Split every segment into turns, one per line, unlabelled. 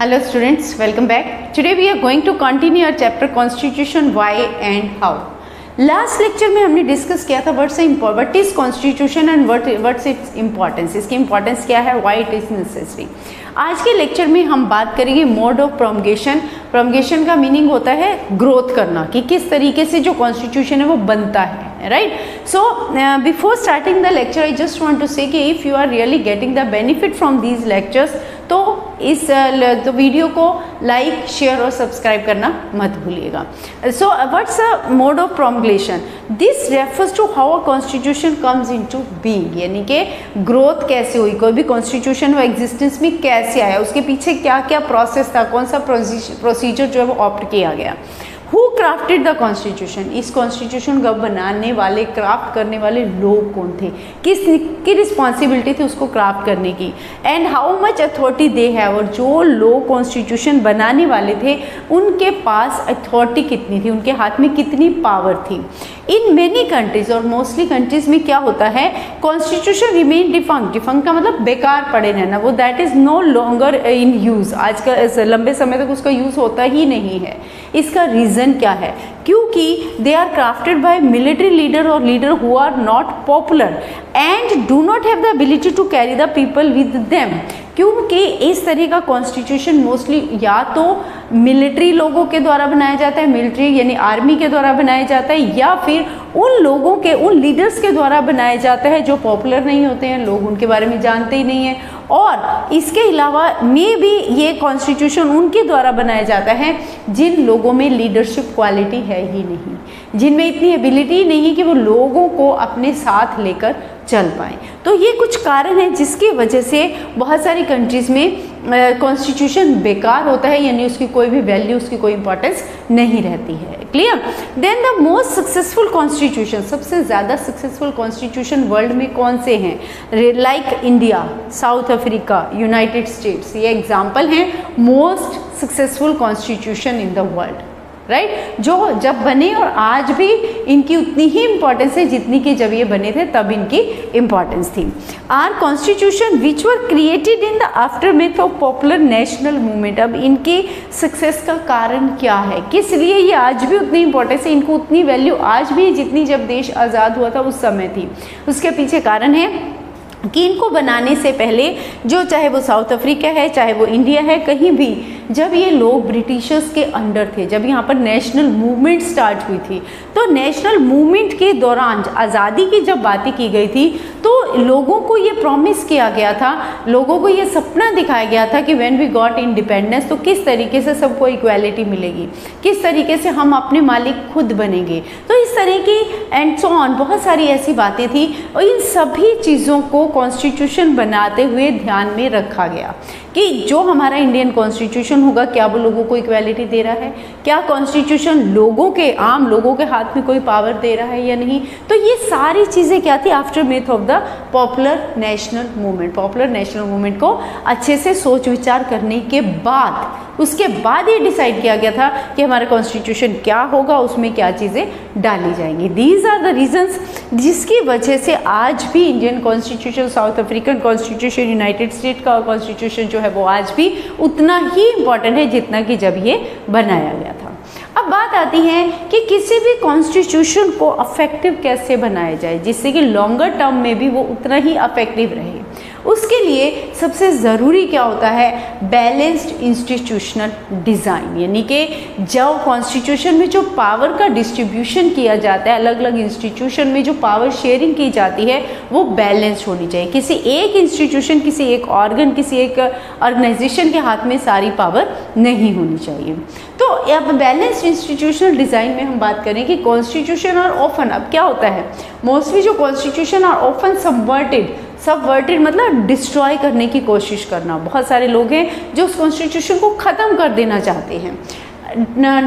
Hello students, welcome back. Today we are going to continue our chapter Constitution, why and how. Last lecture में हमने discuss किया था what is constitution and what's its importance, इसकी importance क्या है, why it is necessary. आज के lecture में हम बात करेंगे मोड ऑफ प्रोमगेशन. प्रोमगेशन का मीनिंग होता है ग्रोथ करना, कि किस तरीके से जो कॉन्स्टिट्यूशन है वो बनता है, right. So before starting the lecture I just want to say कि if you are really getting the benefit from these lectures तो इस तो वीडियो को लाइक, शेयर और सब्सक्राइब करना मत भूलिएगा. So what's a mode of promulgation? This refers to how a constitution comes into being, यानी कि ग्रोथ कैसे हुई, कोई भी कॉन्स्टिट्यूशन वो एग्जिस्टेंस में कैसे आया, उसके पीछे क्या क्या प्रोसेस था, कौन सा प्रोसीजर जो है वो ऑप्ट किया गया. Who crafted the constitution? इस कॉन्स्टिट्यूशन को बनाने वाले, क्राफ्ट करने वाले लोग कौन थे, किसकी रिस्पॉन्सिबिलिटी थी उसको क्राफ्ट करने की, and how much authority they have, और जो लोग कॉन्स्टिट्यूशन बनाने वाले थे उनके पास अथॉरिटी कितनी थी, उनके हाथ में कितनी पावर थी. इन मेनी कंट्रीज और मोस्टली कंट्रीज में क्या होता है, कॉन्स्टिट्यूशन रिमेन डिफंक्ट. डिफंक्ट का मतलब बेकार पड़े रहना, वो that is no longer in use. आज का लंबे समय तक उसका यूज होता ही नहीं है. इसका रीजन क्या है? क्योंकि they are crafted by military leader और leader who are not popular and do not have the ability to carry the people with them. क्योंकि इस तरह का कॉन्स्टिट्यूशन मोस्टली या तो मिलिट्री लोगों के द्वारा बनाया जाता है, मिलिट्री यानी आर्मी के द्वारा बनाया जाता है, या फिर उन लोगों के, उन लीडर्स के द्वारा बनाया जाता है जो पॉपुलर नहीं होते हैं, लोग उनके बारे में जानते ही नहीं हैं. और इसके अलावा में भी ये कॉन्स्टिट्यूशन उनके द्वारा बनाया जाता है जिन लोगों में लीडरशिप क्वालिटी है ही नहीं, जिनमें इतनी एबिलिटी नहीं कि वो लोगों को अपने साथ लेकर चल पाएँ. तो ये कुछ कारण हैं जिसकी वजह से बहुत सारी कंट्रीज़ में कॉन्स्टिट्यूशन बेकार होता है, यानी उसकी कोई भी वैल्यू, उसकी कोई इंपॉर्टेंस नहीं रहती है. Clear? Then the most successful constitution, सबसे ज़्यादा सक्सेसफुल कॉन्स्टिट्यूशन वर्ल्ड में कौन से हैं? Like India, South Africa, United States, ये एग्जाम्पल हैं most successful constitution in the world, right. जो जब बने और आज भी इनकी उतनी ही इंपॉर्टेंस है जितनी कि जब ये बने थे तब इनकी इंपॉर्टेंस थी. Are constitution which were created in the aftermath of popular national movement. अब इनकी सक्सेस का कारण क्या है, किस लिए ये आज भी उतनी इंपॉर्टेंस है, इनको उतनी वैल्यू आज भी जितनी जब देश आज़ाद हुआ था उस समय थी. उसके पीछे कारण है कि इनको बनाने से पहले, जो चाहे वो साउथ अफ्रीका है, चाहे वो इंडिया है, कहीं भी जब ये लोग ब्रिटिशर्स के अंडर थे, जब यहाँ पर नेशनल मूवमेंट स्टार्ट हुई थी, तो नेशनल मूवमेंट के दौरान आज़ादी की जब बातें की गई थी तो लोगों को ये प्रॉमिस किया गया था, लोगों को ये सपना दिखाया गया था कि व्हेन वी गॉट इंडिपेंडेंस तो किस तरीके से सबको इक्वालिटी मिलेगी, किस तरीके से हम अपने मालिक खुद बनेंगे. तो इस तरह की एंड सो ऑन बहुत सारी ऐसी बातें थी, और इन सभी चीज़ों को कॉन्स्टिट्यूशन बनाते हुए ध्यान में रखा गया कि जो हमारा इंडियन कॉन्स्टिट्यूशन होगा, क्या वो लोगों को इक्वालिटी दे रहा है, क्या कॉन्स्टिट्यूशन लोगों के, आम लोगों के हाथ में कोई पावर दे रहा है या नहीं. तो ये सारी चीज़ें क्या थी, aftermath of the popular national movement. Popular national movement को अच्छे से सोच विचार करने के बाद, उसके बाद ये डिसाइड किया गया था कि हमारा कॉन्स्टिट्यूशन क्या होगा, उसमें क्या चीज़ें डाली जाएंगी. दीज आर द रीजंस जिसकी वजह से आज भी Indian constitution, south African constitution, United state का कॉन्स्टिट्यूशन जो है वो आज भी उतना ही इम्पॉर्टेंट है जितना कि जब ये बनाया गया था. अब बात आती है कि किसी भी कॉन्स्टिट्यूशन को अफेक्टिव कैसे बनाया जाए जिससे कि लॉन्गर टर्म में भी वो उतना ही अफेक्टिव रहे. उसके लिए सबसे ज़रूरी क्या होता है, बैलेंस्ड इंस्टीट्यूशनल डिज़ाइन, यानी कि जब कॉन्स्टिट्यूशन में जो पावर का डिस्ट्रीब्यूशन किया जाता है, अलग अलग इंस्टीट्यूशन में जो पावर शेयरिंग की जाती है वो बैलेंस्ड होनी चाहिए. किसी एक इंस्टीट्यूशन, किसी एक ऑर्गन, किसी एक ऑर्गेनाइजेशन के हाथ में सारी पावर नहीं होनी चाहिए. तो अब बैलेंस्ड इंस्टीट्यूशनल डिज़ाइन में हम बात करें कि कॉन्स्टिट्यूशन और ऑफन, अब क्या होता है, मोस्टली जो कॉन्स्टिट्यूशन और ऑफन सबवर्टेड मतलब डिस्ट्रॉय करने की कोशिश करना. बहुत सारे लोग हैं जो उस कॉन्स्टिट्यूशन को ख़त्म कर देना चाहते हैं.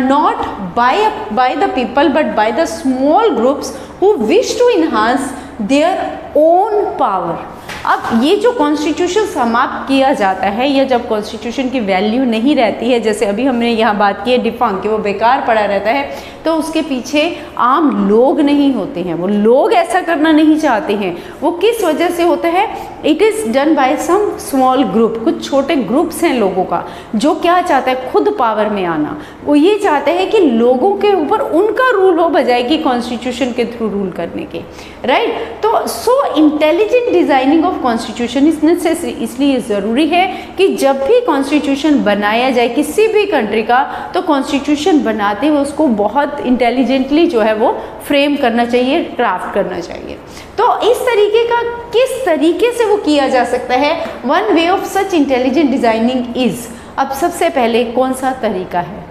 Not by the people but by the small groups who wish to enhance their own power. अब ये जो कॉन्स्टिट्यूशन समाप्त किया जाता है या जब कॉन्स्टिट्यूशन की वैल्यू नहीं रहती है, जैसे अभी हमने यहाँ बात की है डिफंक्ट, कि वो बेकार पड़ा रहता है, तो उसके पीछे आम लोग नहीं होते हैं, वो लोग ऐसा करना नहीं चाहते हैं। वो किस वजह से होता है? It is done by some small group, कुछ छोटे ग्रुप्स हैं लोगों का जो क्या चाहता है, खुद पावर में आना। वो ये चाहते हैं कि लोगों के ऊपर उनका रूल हो बजाय कि कॉन्स्टिट्यूशन के थ्रू रूल करने के, राइट। तो so intelligent designing of constitution is necessary, इसलिए ज़रूरी है कि जब भी कॉन्स्टिट्यूशन बनाया जाए किसी भी कंट्री का, तो कॉन्स्टिट्यूशन बनाते हुए उसको बहुत इंटेलिजेंटली जो है वो फ्रेम करना चाहिए, क्राफ्ट करना चाहिए। तो इस तरीके का किस तरीके से वो किया जा सकता है? One way of such intelligent designing is, अब सबसे पहले कौन सा तरीका है?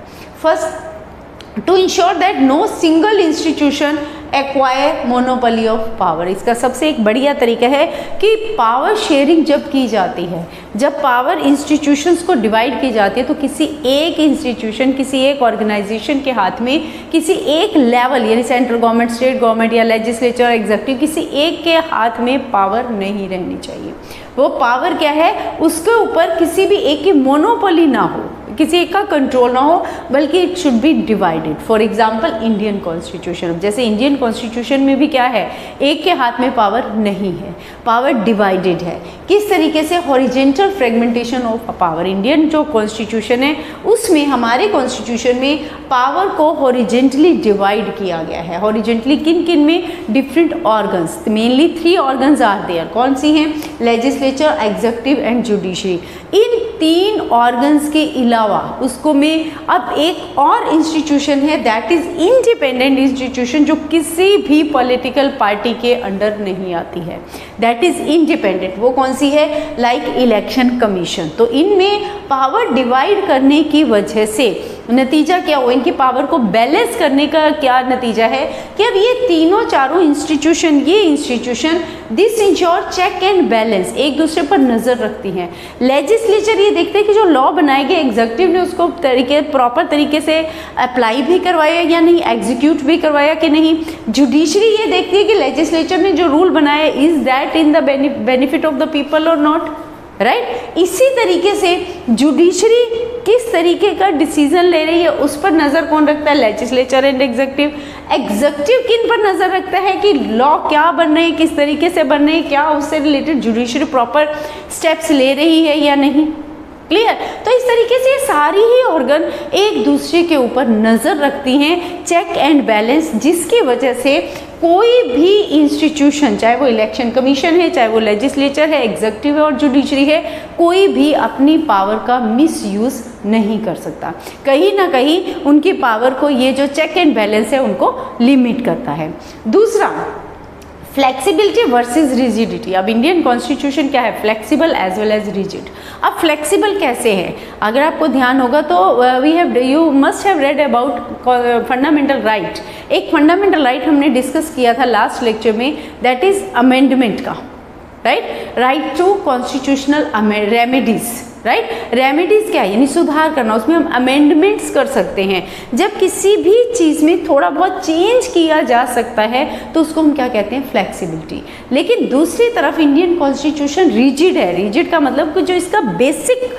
First, to ensure that no single institution acquire monopoly of power. इसका सबसे एक बढ़िया तरीका है कि पावर शेयरिंग जब की जाती है, जब पावर इंस्टीट्यूशंस को डिवाइड की जाती है, तो किसी एक इंस्टीट्यूशन, किसी एक ऑर्गेनाइजेशन के हाथ में, किसी एक लेवल यानी सेंट्रल गवर्नमेंट, स्टेट गवर्नमेंट या लेजिस्लेचर, एग्जीक्यूटिव, किसी एक के हाथ में पावर नहीं रहनी चाहिए। वो पावर क्या है, उसके ऊपर किसी भी एक की मोनोपोली ना हो, किसी एक का कंट्रोल ना हो, बल्कि it should be divided. For example Indian constitution, जैसे इंडियन कॉन्स्टिट्यूशन में भी क्या है, एक के हाथ में पावर नहीं है, पावर डिवाइडेड है। किस तरीके से? Horizontal fragmentation of power. Indian जो कॉन्स्टिट्यूशन है उसमें, हमारे कॉन्स्टिट्यूशन में पावर को हॉरिजेंटली डिवाइड किया गया है। हॉरिजेंटली किन किन में? Different organs, mainly 3 organs are there. कौन सी हैं? Legislature, executive and judiciary. इन 3 ऑर्गन्स के अलावा उसको में अब एक और इंस्टीट्यूशन है, दैट इज इंडिपेंडेंट इंस्टीट्यूशन, जो किसी भी पॉलिटिकल पार्टी के अंडर नहीं आती है, दैट इज इंडिपेंडेंट। वो कौन सी है? Like election commission. तो इनमें पावर डिवाइड करने की वजह से नतीजा क्या हो? इनकी पावर को बैलेंस करने का क्या नतीजा है कि अब ये तीनों चारों इंस्टीट्यूशन, ये institution this ensure check and balance, एक दूसरे पर नज़र रखती हैं। लेजिस्लेचर ये देखते हैं कि जो लॉ बनाए गए, एग्जीक्यूटिव ने उसको प्रॉपर तरीके से अप्लाई भी करवाया या नहीं, एग्जीक्यूट भी करवाया कि नहीं। जुडिशरी ये देखती है कि लेजिस्लेचर ने जो रूल बनाया is that in the benefit of the people और नॉट, राइट। इसी तरीके से जुडिशरी किस तरीके का डिसीजन ले रही है उस पर नज़र कौन रखता है? Legislature and executive. एग्जीक्यूटिव किन पर नज़र रखता है कि लॉ क्या बन रहे हैं, किस तरीके से बन रहे हैं, क्या उससे रिलेटेड जुडिशरी प्रॉपर स्टेप्स ले रही है या नहीं। क्लियर? तो इस तरीके से सारी ही ऑर्गन एक दूसरे के ऊपर नज़र रखती हैं, चेक एंड बैलेंस, जिसकी वजह से कोई भी इंस्टीट्यूशन, चाहे वो इलेक्शन कमीशन है, चाहे वो लेजिस्लेचर है, एग्जीक्यूटिव है और जुडिशरी है, कोई भी अपनी पावर का मिसयूज़ नहीं कर सकता। कहीं ना कहीं उनकी पावर को ये जो चेक एंड बैलेंस है उनको लिमिट करता है। दूसरा, फ्लेक्सिबिलिटी वर्सेस रिजिडिटी। अब इंडियन कॉन्स्टिट्यूशन क्या है? Flexible as well as rigid. अब फ्लेक्सिबल कैसे है? अगर आपको ध्यान होगा तो you must have read about fundamental right. एक फंडामेंटल राइट हमने डिस्कस किया था लास्ट लेक्चर में, दैट इज अमेंडमेंट का, right, right to constitutional remedies, right. Remedies क्या है? यानी सुधार करना, उसमें हम अमेंडमेंट्स कर सकते हैं। जब किसी भी चीज़ में थोड़ा बहुत चेंज किया जा सकता है तो उसको हम क्या कहते हैं? फ्लेक्सिबिलिटी। लेकिन दूसरी तरफ इंडियन कॉन्स्टिट्यूशन रिजिड है। रिजिड का मतलब कि जो इसका बेसिक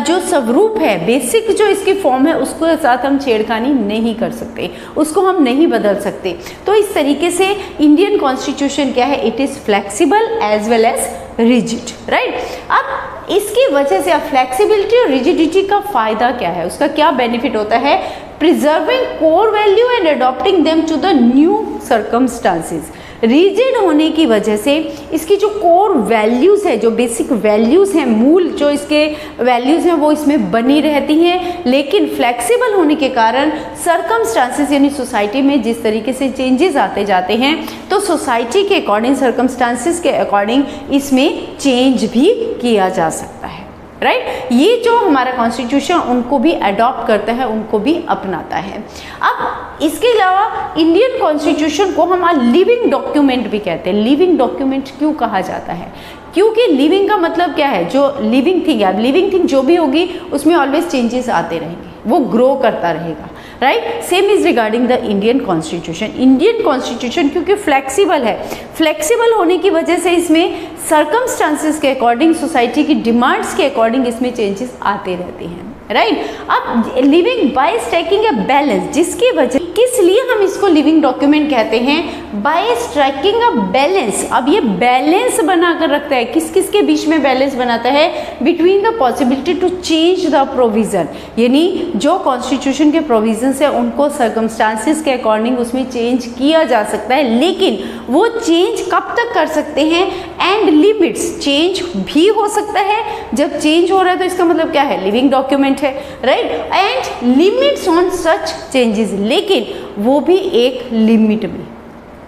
जो स्वरूप है, बेसिक जो इसकी फॉर्म है, उसको साथ हम छेड़खानी नहीं कर सकते, उसको हम नहीं बदल सकते। तो इस तरीके से इंडियन कॉन्स्टिट्यूशन क्या है? It is flexible as well as rigid, right. अब इसकी वजह से अब फ्लेक्सिबिलिटी और रिजिडिटी का फायदा क्या है, उसका क्या बेनिफिट होता है? Preserving core value and adopting them to the new circumstances. Rigid होने की वजह से इसकी जो कोर वैल्यूज़ है, जो बेसिक वैल्यूज़ हैं, मूल जो इसके वैल्यूज़ हैं वो इसमें बनी रहती हैं। लेकिन फ्लेक्सिबल होने के कारण सर्कमस्टांसेस यानी सोसाइटी में जिस तरीके से चेंजेस आते जाते हैं, तो सोसाइटी के अकॉर्डिंग, सर्कमस्टांसेस के अकॉर्डिंग इसमें चेंज भी किया जा सकता है, राइट। ये जो हमारा कॉन्स्टिट्यूशन उनको भी अडॉप्ट करता है, उनको भी अपनाता है। अब इसके अलावा इंडियन कॉन्स्टिट्यूशन को हम लिविंग डॉक्यूमेंट भी कहते हैं। लिविंग डॉक्यूमेंट क्यों कहा जाता है? क्योंकि लिविंग का मतलब क्या है? जो लिविंग थिंग है, लिविंग थिंग जो भी होगी उसमें ऑलवेज चेंजेस आते रहेंगे, वो ग्रो करता रहेगा, right. Same is regarding the Indian constitution. Indian constitution क्योंकि फ्लेक्सिबल है, फ्लेक्सिबल होने की वजह से इसमें सर्कमस्टांसेस के अकॉर्डिंग, सोसाइटी की डिमांड्स के अकॉर्डिंग इसमें चेंजेस आते रहते हैं, राइट। अब living by striking a balance, जिसकी वजह किस लिए हम इसको लिविंग डॉक्यूमेंट कहते हैं, बाय स्ट्राइकिंग अ बैलेंस। अब ये बैलेंस बनाकर रखता है, किस किस के बीच में बैलेंस बनाता है, between the possibility to change the provision, यानी जो कॉन्स्टिट्यूशन के प्रोविजंस है उनको सर्कमस्टांसेस के अकॉर्डिंग उसमें चेंज किया जा सकता है, लेकिन वो चेंज कब तक कर सकते हैं, एंड लिमिट्स, चेंज भी हो सकता है, जब चेंज हो रहा है तो इसका मतलब क्या है, लिविंग डॉक्यूमेंट है, right, and limits on such changes, लेकिन वो भी एक लिमिट में,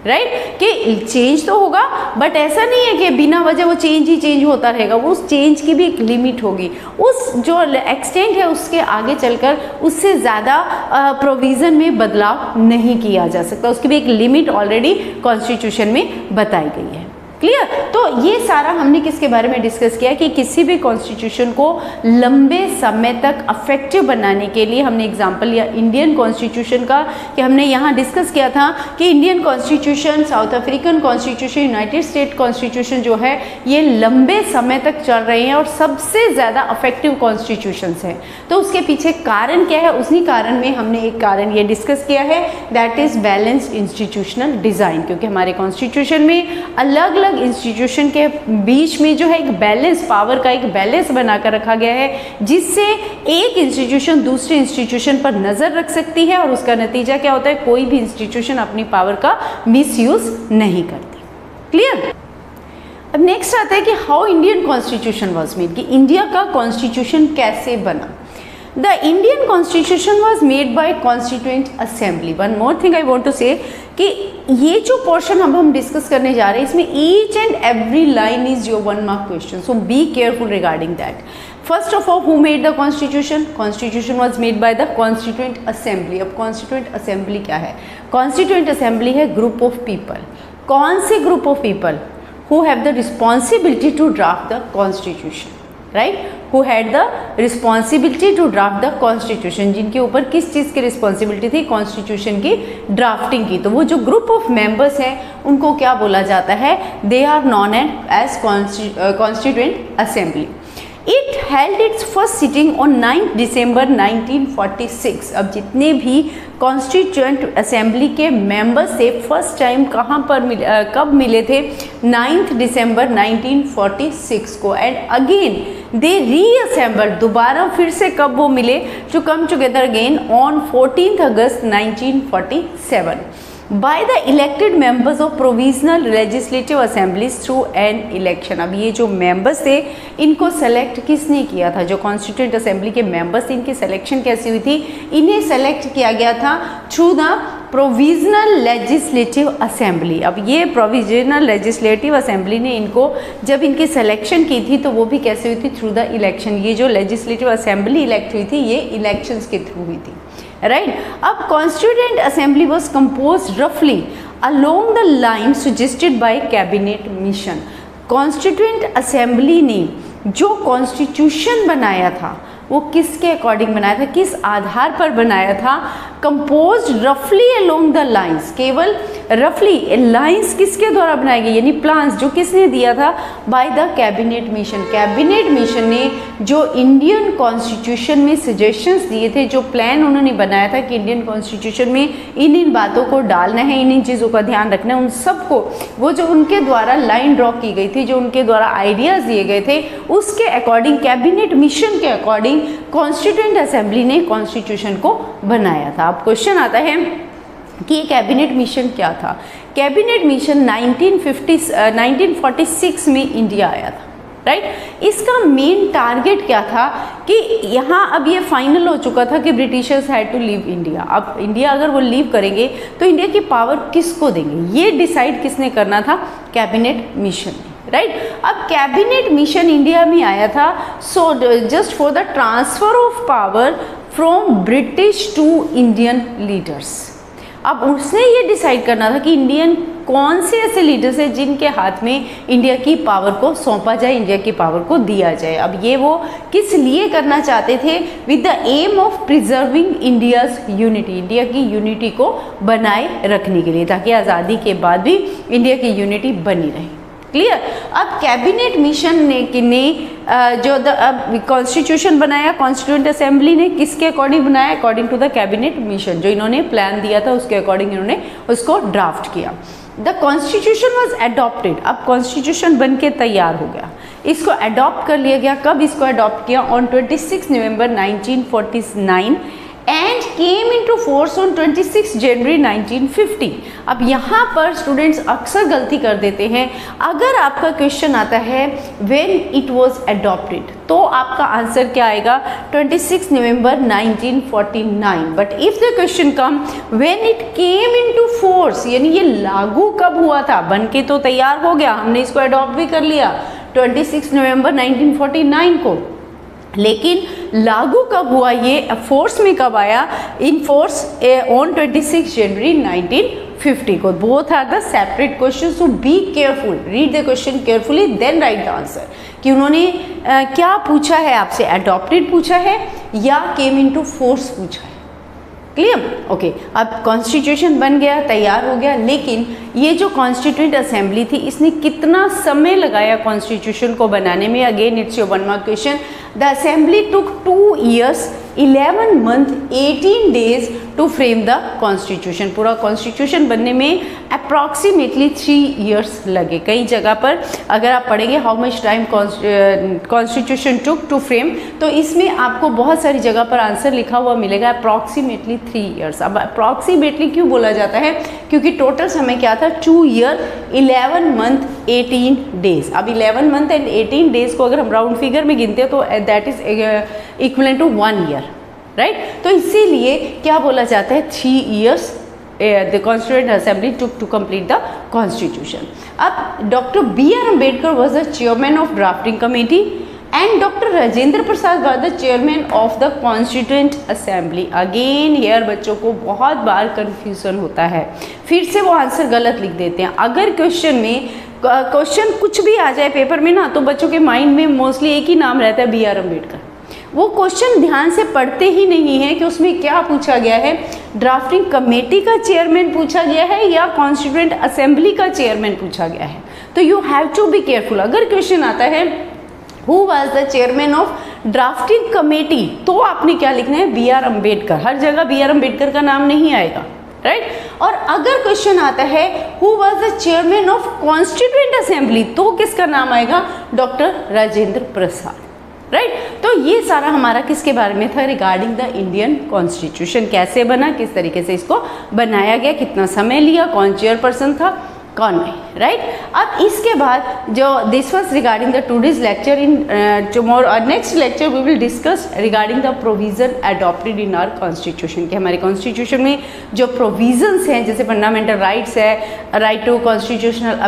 राइट, कि चेंज तो होगा बट ऐसा नहीं है कि बिना वजह वो चेंज ही चेंज होता रहेगा, वो उस चेंज की भी एक लिमिट होगी, उस जो एक्सटेंट है उसके आगे चलकर उससे ज़्यादा प्रोविज़न में बदलाव नहीं किया जा सकता, उसकी भी एक लिमिट ऑलरेडी कॉन्स्टिट्यूशन में बताई गई है। क्लियर। तो ये सारा हमने किसके बारे में डिस्कस किया कि किसी भी कॉन्स्टिट्यूशन को लंबे समय तक अफेक्टिव बनाने के लिए हमने एग्जांपल लिया इंडियन कॉन्स्टिट्यूशन का, कि हमने यहाँ डिस्कस किया था कि Indian constitution, south African constitution, United state constitution जो है ये लंबे समय तक चल रहे हैं और सबसे ज़्यादा अफेक्टिव कॉन्स्टिट्यूशंस हैं। तो उसके पीछे कारण क्या है, उसी कारण में हमने एक कारण ये डिस्कस किया है, that is balanced institutional design, क्योंकि हमारे कॉन्स्टिट्यूशन में अलग अलग इंस्टीट्यूशन के बीच में जो है एक बैलेंस, पावर का एक बैलेंस बनाकर रखा गया है, जिससे एक इंस्टीट्यूशन दूसरे इंस्टीट्यूशन पर नजर रख सकती है और उसका नतीजा क्या होता है, कोई भी इंस्टीट्यूशन अपनी पावर का मिसयूज नहीं करती। क्लियर। अब नेक्स्ट आता है कि how Indian constitution was made, कि इंडिया का कॉन्स्टिट्यूशन कैसे बना। The Indian Constitution was made by Constituent Assembly. One more thing I want to say कि ये जो पोर्शन अब हम डिस्कस करने जा रहे हैं इसमें each and every line is your 1 mark question. So be careful regarding that. First of all, who made the Constitution? Constitution was made by the Constituent Assembly. अब Constituent Assembly क्या है? Constituent Assembly है group of people. कौन से group of people? Who have the responsibility to draft the Constitution. Right, who had the responsibility to draft the constitution, जिनके ऊपर किस चीज़ की रिस्पॉन्सिबिलिटी थी, कॉन्स्टिट्यूशन की ड्राफ्टिंग की। तो वो जो ग्रुप ऑफ मेंबर्स हैं उनको क्या बोला जाता है, they are known as constituent assembly. It held its first sitting on 9 December 1946। अब जितने भी कॉन्स्टिट्यूएंट असेंबली के मेंबर्स थे फर्स्ट टाइम कहाँ पर कब मिले थे, 9 दिसंबर 1946 को, एंड अगेन दे रीअसेंबल्ड, दोबारा फिर से कब वो मिले, to come together again on 14 August 1947 by the elected members of provisional legislative assemblies through an election। अब ये जो members थे इनको select किसने किया था, जो constituent assembly के members थे इनकी selection कैसी हुई थी, इन्हें select किया गया था through the provisional legislative assembly। अब ये provisional legislative assembly ने इनको जब इनकी selection की थी तो वो भी कैसे हुई थी, through the election। ये जो legislative assembly elect हुई थी ये elections के through हुई थी, राइट। अब कॉन्स्टिट्यूएंट असेंबली वॉज कंपोज रफली along the line suggested by cabinet mission. Constituent assembly ने जो कॉन्स्टिट्यूशन बनाया था वो किसके अकॉर्डिंग बनाया था, किस आधार पर बनाया था, कंपोज रफली अलोंग द लाइंस, केवल रफली लाइंस किसके द्वारा बनाए गए, यानी प्लान्स जो किसने दिया था, by the cabinet mission. Cabinet mission ने जो इंडियन कॉन्स्टिट्यूशन में सजेशंस दिए थे, जो प्लान उन्होंने बनाया था कि इंडियन कॉन्स्टिट्यूशन में इन बातों को डालना है, इन चीज़ों का ध्यान रखना है, उन सबको वो जो उनके द्वारा लाइन ड्रॉ की गई थी, जो उनके द्वारा आइडियाज़ दिए गए थे, उसके अकॉर्डिंग कैबिनेट मिशन के अकॉर्डिंग कॉन्स्टिट्यूएंट असेंबली ने कॉन्स्टिट्यूशन को बनाया था। अब क्वेश्चन आता है कि ये कैबिनेट मिशन क्या था। कैबिनेट मिशन 1946 में इंडिया आया था, राइट। इसका मेन टारगेट क्या था कि यहाँ अब ये फाइनल हो चुका था कि Britishers had to leave India. अब इंडिया अगर वो लीव करेंगे तो इंडिया की पावर किसको देंगे, ये डिसाइड किसने करना था, कैबिनेट मिशन ने, राइट। अब कैबिनेट मिशन इंडिया में आया था so just for the transfer of power from British to Indian leaders. अब उसने ये डिसाइड करना था कि इंडियन कौन से ऐसे लीडर्स हैं जिनके हाथ में इंडिया की पावर को सौंपा जाए, इंडिया की पावर को दिया जाए। अब ये वो किस लिए करना चाहते थे? With the aim of preserving India's unity, India की यूनिटी को बनाए रखने के लिए, ताकि आज़ादी के बाद भी इंडिया की यूनिटी बनी रहे। क्लियर? अब कैबिनेट मिशन ने जो कॉन्स्टिट्यूशन बनाया, कॉन्स्टिट्यूएंट असेंबली ने किसके अकॉर्डिंग बनाया? According to the cabinet mission, जो इन्होंने प्लान दिया था उसके अकॉर्डिंग इन्होंने उसको ड्राफ्ट किया। द कॉन्स्टिट्यूशन वॉज एडॉप्टेड, अब कॉन्स्टिट्यूशन बन के तैयार हो गया, इसको अडॉप्ट कर लिया गया। कब इसको अडॉप्ट किया? On 26 November 1949 and came into force on 26 जनवरी 1950। अब यहाँ पर स्टूडेंट्स अक्सर गलती कर देते हैं। अगर आपका क्वेश्चन आता है व्हेन इट वाज अडॉप्टेड, तो आपका आंसर क्या आएगा? 26 नवंबर 1949। But if the question come when it came into force, यानी ये लागू कब हुआ था? बन के तो तैयार हो गया, हमने इसको अडॉप्ट भी कर लिया 26 नवंबर 1949 को, लेकिन लागू कब हुआ, ये फोर्स में कब आया? इन फोर्स ऑन 26 जनवरी 1950 को। Both are the separate question, so be careful, read the question carefully then write the answer. कि उन्होंने क्या पूछा है आपसे? अडॉप्टेड पूछा है या केम इनटू फोर्स पूछा है? क्लियर? ओके, अब कॉन्स्टिट्यूशन बन गया, तैयार हो गया, लेकिन ये जो कॉन्स्टिट्यूएंट असेंबली थी इसने कितना समय लगाया कॉन्स्टिट्यूशन को बनाने में? Again it's your 1 mark question. The assembly took 2 years 11 month 18 days to frame the constitution. पूरा कॉन्स्टिट्यूशन बनने में अप्रॉक्सीमेटली 3 years लगे। कई जगह पर अगर आप पढ़ेंगे how much time constitution took to frame, तो इसमें आपको बहुत सारी जगह पर आंसर लिखा हुआ मिलेगा अप्रॉक्सीमेटली 3 years। अब अप्रॉक्सीमेटली क्यों बोला जाता है? क्योंकि टोटल समय क्या था? 2 year 11 month 18 days। अब 11 month एंड 18 days को अगर हम राउंड फिगर में गिनते हैं तो that is equivalent to 1 year, right? तो इसीलिए क्या बोला जाता है? 3 years the constituent assembly to complete the constitution. अब doctor B.R. Ambedkar was the chairman of drafting committee and doctor Rajendra Prasad was the chairman of the constituent assembly. Again here बच्चों को बहुत बार कन्फ्यूजन होता है, फिर से वो आंसर गलत लिख देते हैं। अगर क्वेश्चन में कुछ भी आ जाए पेपर में ना, तो बच्चों के माइंड में मोस्टली एक ही नाम रहता है, B.R. अम्बेडकर। वो क्वेश्चन ध्यान से पढ़ते ही नहीं है कि उसमें क्या पूछा गया है। ड्राफ्टिंग कमेटी का चेयरमैन पूछा गया है या कॉन्स्टिट्यूएंट असेंबली का चेयरमैन पूछा गया है। तो you have to be careful. अगर क्वेश्चन आता है who was the chairman of drafting committee, तो आपने क्या लिखना है? B.R. अम्बेडकर। हर जगह B.R. अम्बेडकर का नाम नहीं आएगा, राइट? और अगर क्वेश्चन आता है who was the chairman of constituent assembly, तो किसका नाम आएगा? डॉक्टर राजेंद्र प्रसाद, राइट? तो ये सारा हमारा किसके बारे में था? Regarding the Indian constitution. कैसे बना, किस तरीके से इसको बनाया गया, कितना समय लिया, कौन चेयरपर्सन था, कौन नहीं, राइट? अब इसके बाद जो this was regarding the today's lecture. In tomorrow next lecture we will discuss regarding the provision adopted in our constitution. कि हमारे कॉन्स्टिट्यूशन में जो प्रोविजंस हैं, जैसे फंडामेंटल राइट्स है, right to constitutional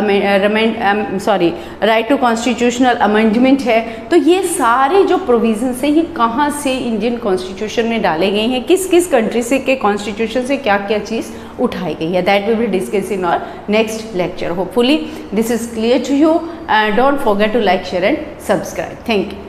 right to constitutional amendment है, तो ये सारे जो प्रोविजंस हैं ये कहाँ से इंडियन कॉन्स्टिट्यूशन में डाले गए हैं, किस किस कंट्री से के कॉन्स्टिट्यूशन से क्या क्या चीज़ उठाई गई है, that we will discuss in our next lecture. Hopefully this is clear to you. Don't forget to like, share and subscribe. Thank you.